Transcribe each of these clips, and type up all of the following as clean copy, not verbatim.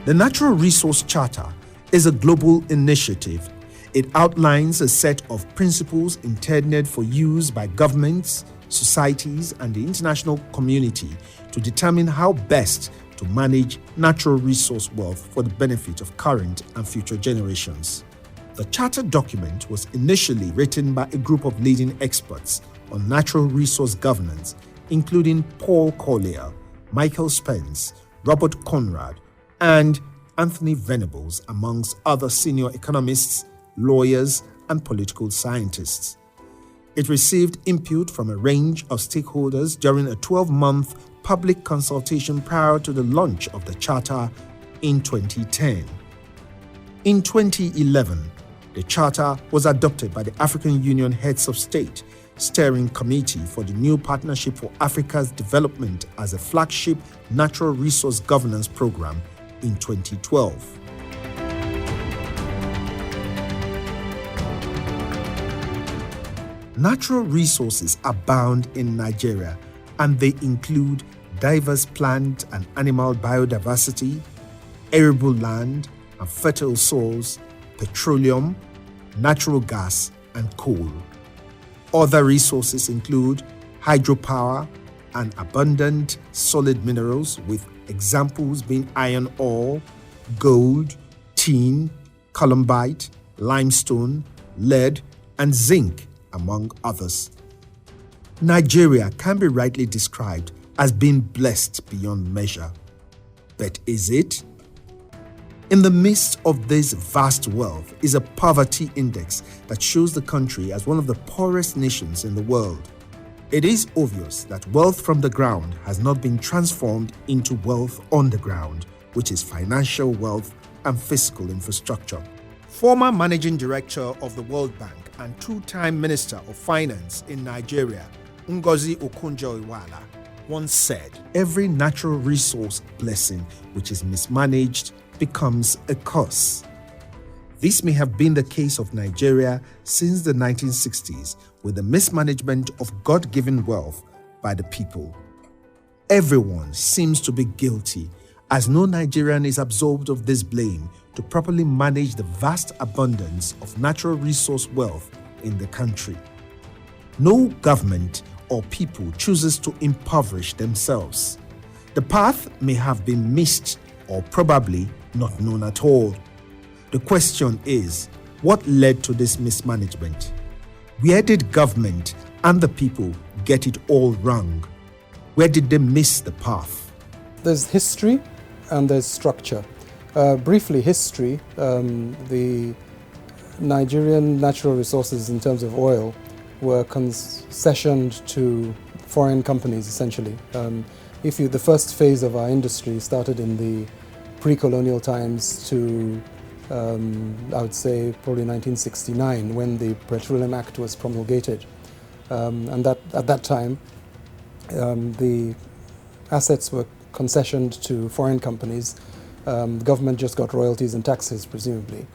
The Natural Resource Charter is a global initiative. It outlines a set of principles intended for use by governments, societies, and the international community to determine how best to manage natural resource wealth for the benefit of current and future generations. The charter document was initially written by a group of leading experts on natural resource governance, including Paul Collier, Michael Spence, Robert Conrad, and Anthony Venables, amongst other senior economists, lawyers, and political scientists. It received input from a range of stakeholders during a 12-month public consultation prior to the launch of the Charter in 2010. In 2011, the Charter was adopted by the African Union Heads of State Steering Committee for the new Partnership for Africa's Development as a flagship natural resource governance program in 2012. Natural resources abound in Nigeria, and they include diverse plant and animal biodiversity, arable land and fertile soils, petroleum, natural gas, and coal. Other resources include hydropower and abundant solid minerals, with examples being iron ore, gold, tin, columbite, limestone, lead, and zinc, among others. Nigeria can be rightly described as being blessed beyond measure. But is it? In the midst of this vast wealth is a poverty index that shows the country as one of the poorest nations in the world. It is obvious that wealth from the ground has not been transformed into wealth on the ground, which is financial wealth and physical infrastructure. Former Managing Director of the World Bank and two-time Minister of Finance in Nigeria, Ngozi Okonjo-Iweala, once said, "Every natural resource blessing which is mismanaged becomes a curse." This may have been the case of Nigeria since the 1960s, with the mismanagement of God-given wealth by the people. Everyone seems to be guilty, as no Nigerian is absolved of this blame to properly manage the vast abundance of natural resource wealth in the country. No government or people chooses to impoverish themselves. The path may have been missed or probably not known at all. The question is, what led to this mismanagement? Where did government and the people get it all wrong? Where did they miss the path? There's history and there's structure. Briefly, history, the Nigerian natural resources in terms of oil were concessioned to foreign companies, essentially. The first phase of our industry started in the pre-colonial times to, I would say, probably 1969, when the Petroleum Act was promulgated. And that at that time, the assets were concessioned to foreign companies. The government just got royalties and taxes, presumably.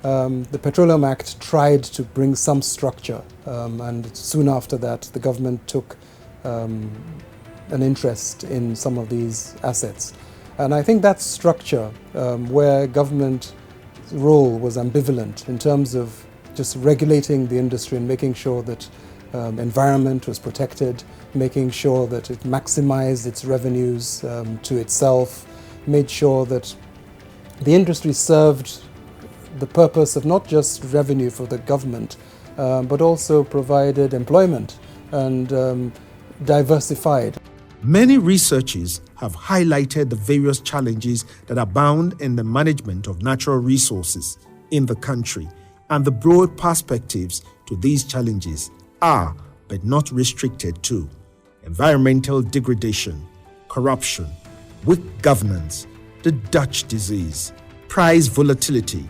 The Petroleum Act tried to bring some structure, and soon after that, the government took an interest in some of these assets. And I think that structure, where government role was ambivalent in terms of just regulating the industry and making sure that environment was protected, making sure that it maximized its revenues to itself, made sure that the industry served the purpose of not just revenue for the government, but also provided employment and diversified. Many researchers have highlighted the various challenges that abound in the management of natural resources in the country, and the broad perspectives to these challenges are, but not restricted to, environmental degradation, corruption, weak governance, the Dutch disease, price volatility,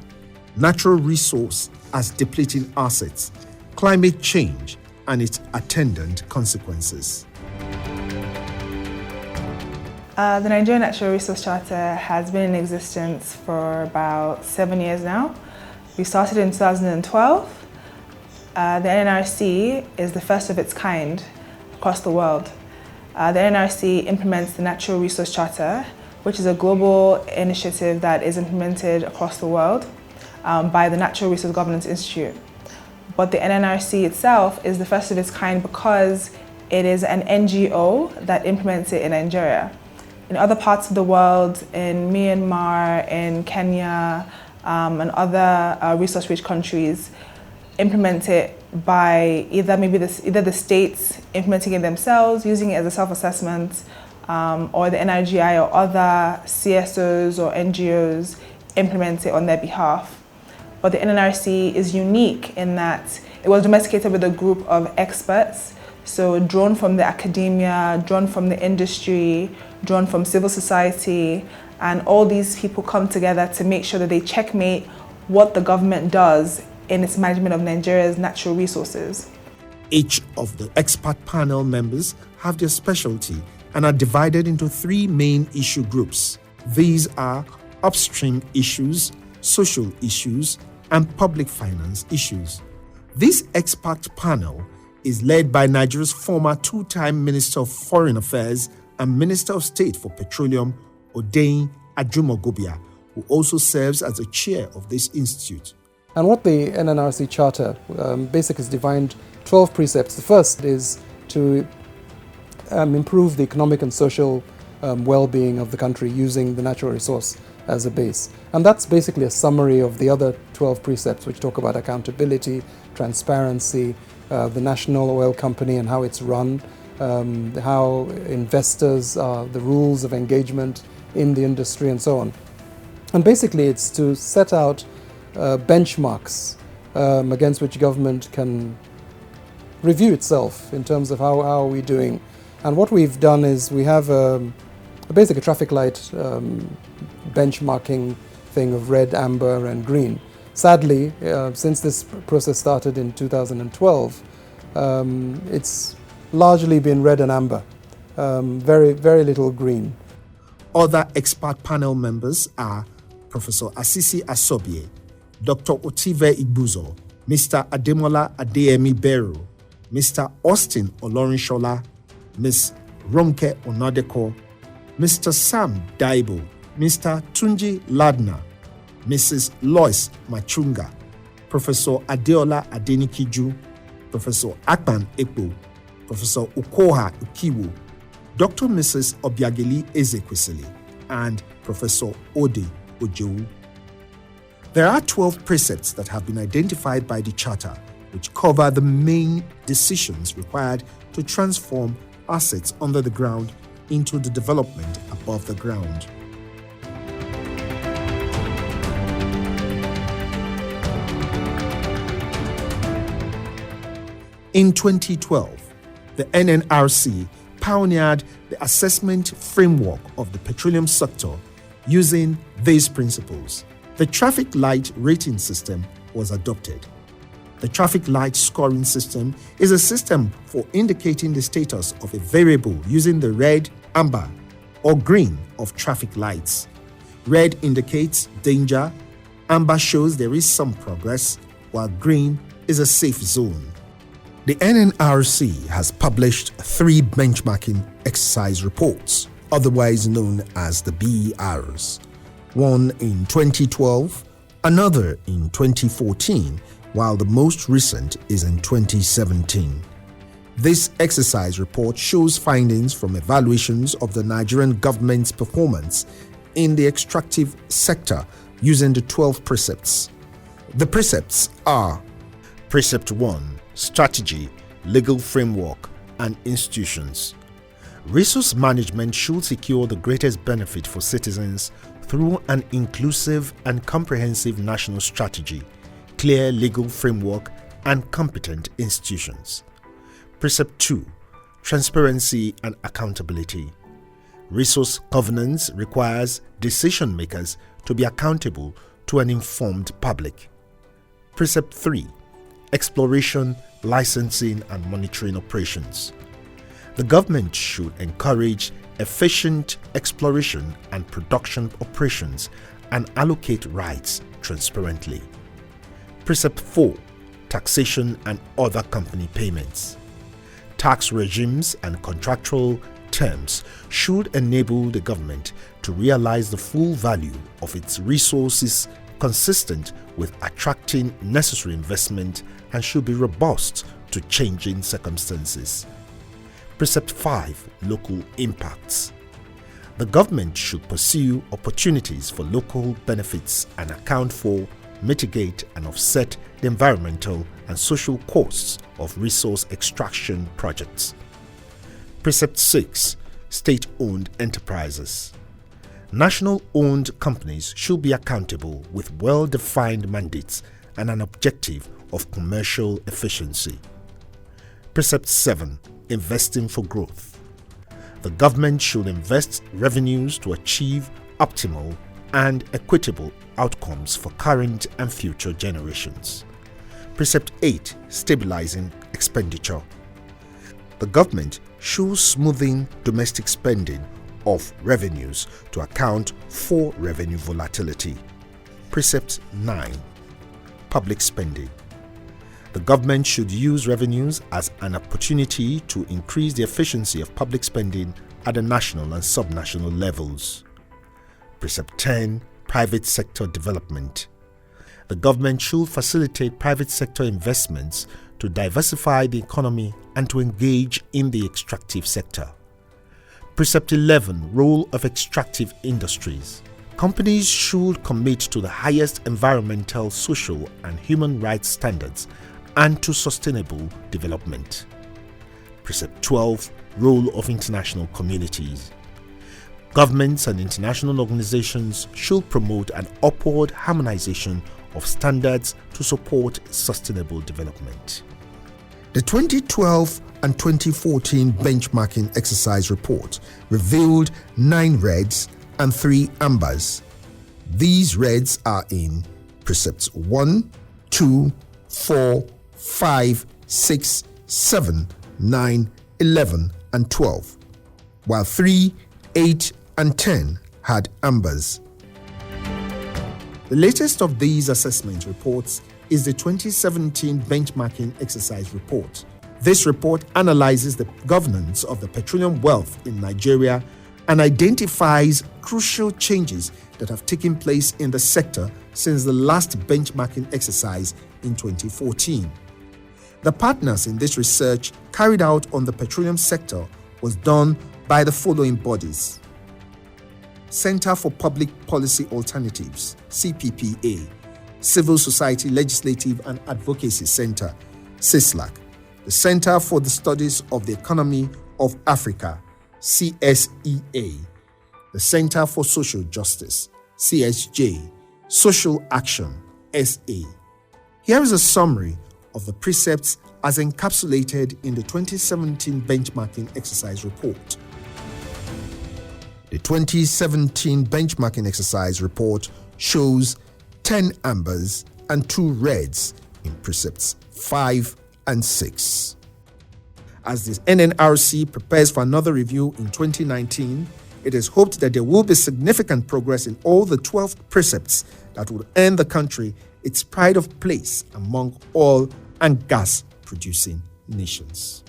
natural resource as depleting assets, climate change, and its attendant consequences. The Nigerian Natural Resource Charter has been in existence for about 7 years now. We started in 2012. The NNRC is the first of its kind across the world. The NNRC implements the Natural Resource Charter which is a global initiative that is implemented across the world by the Natural Resource Governance Institute. But the NNRC itself is the first of its kind because it is an NGO that implements it in Nigeria. In other parts of the world, in Myanmar, in Kenya, and other resource-rich countries, implement it by either the states implementing it themselves, using it as a self-assessment, or the NRGI or other CSOs or NGOs implement it on their behalf. But the NNRC is unique in that it was domesticated with a group of experts, so drawn from the academia, drawn from the industry, drawn from civil society, and all these people come together to make sure that they checkmate what the government does in its management of Nigeria's natural resources. Each of the expert panel members have their specialty and are divided into 3 main issue groups. These are upstream issues, social issues, and public finance issues. This expert panel is led by Nigeria's former 2-time Minister of Foreign Affairs and Minister of State for Petroleum, Odeyin Ajumogobia, who also serves as the chair of this institute. And what the NNRC Charter basically has defined 12 precepts. The first is to improve the economic and social well-being of the country using the natural resource as a base. And that's basically a summary of the other 12 precepts, which talk about accountability, transparency, the national oil company and how it's run, how investors are, the rules of engagement in the industry, and so on. And basically it's to set out benchmarks against which government can review itself in terms of how are we doing. And what we've done is we have a traffic light benchmarking thing of red, amber and green. Sadly, since this process started in 2012, it's largely been red and amber, very, very little green. Other expert panel members are Professor Asisi Asobie, Dr. Otive Igbuzo, Mr. Ademola Adeyemi Beru, Mr. Austin Olorinshola, Ms. Ronke Onadeko, Mr. Sam Daibo, Mr. Tunji Ladner, Mrs. Lois Machunga, Professor Adeola Adenikiju, Professor Akpan Ekpo, Professor Ukoha Ukiwu, Dr. Mrs. Obiageli Ezekwesili, and Professor Ode Ojewu. There are 12 precepts that have been identified by the Charter, which cover the main decisions required to transform assets under the ground into the development above the ground. In 2012, the NNRC pioneered the assessment framework of the petroleum sector using these principles. The traffic light rating system was adopted. The traffic light scoring system is a system for indicating the status of a variable using the red, amber, or green of traffic lights. Red indicates danger, amber shows there is some progress, while green is a safe zone. The NNRC has published 3 benchmarking exercise reports, otherwise known as the BERs. One in 2012, another in 2014, while the most recent is in 2017. This exercise report shows findings from evaluations of the Nigerian government's performance in the extractive sector using the 12 precepts. The precepts are: Precept 1, Strategy, Legal Framework, and Institutions. Resource management should secure the greatest benefit for citizens through an inclusive and comprehensive national strategy, clear legal framework, and competent institutions. Precept 2, Transparency and Accountability. Resource governance requires decision makers to be accountable to an informed public. Precept 3, Exploration, licensing, and monitoring operations. The government should encourage efficient exploration and production operations and allocate rights transparently. Precept 4, Taxation and other company payments. Tax regimes and contractual terms should enable the government to realize the full value of its resources consistent with attracting necessary investment and should be robust to changing circumstances. Precept 5. Local impacts. The government should pursue opportunities for local benefits and account for, mitigate and offset the environmental and social costs of resource extraction projects. Precept 6. State-owned enterprises. National-owned companies should be accountable with well-defined mandates and an objective of commercial efficiency. Precept 7. Investing for growth. The government should invest revenues to achieve optimal and equitable outcomes for current and future generations. Precept 8. Stabilizing expenditure. The government should smoothen domestic spending of revenues to account for revenue volatility. Precept 9. Public spending. The government should use revenues as an opportunity to increase the efficiency of public spending at the national and subnational levels. Precept 10. Private sector development. The government should facilitate private sector investments to diversify the economy and to engage in the extractive sector. Precept 11. Role of extractive industries. Companies should commit to the highest environmental, social, and human rights standards and to sustainable development. Precept 12. Role of international communities. Governments and international organizations should promote an upward harmonization of standards to support sustainable development. The 2012 and 2014 benchmarking exercise report revealed 9 reds and 3 ambers. These reds are in Precepts 1, 2, 4, 5, 6, 7, 9, 11, and 12, while 3, 8, and 10 had ambers. The latest of these assessment reports is the 2017 benchmarking exercise report. This report analyzes the governance of the petroleum wealth in Nigeria and identifies crucial changes that have taken place in the sector since the last benchmarking exercise in 2014. The partners in this research carried out on the petroleum sector was done by the following bodies: Center for Public Policy Alternatives, CPPA, Civil Society Legislative and Advocacy Center, CISLAC, the Center for the Studies of the Economy of Africa, CSEA, the Center for Social Justice, CSJ, Social Action, SA. Here is a summary of the precepts as encapsulated in the 2017 benchmarking exercise report. The 2017 benchmarking exercise report shows 10 ambers and 2 reds in Precepts 5 and 6. As the NNRC prepares for another review in 2019, it is hoped that there will be significant progress in all the 12 precepts that will earn the country its pride of place among oil and gas producing nations.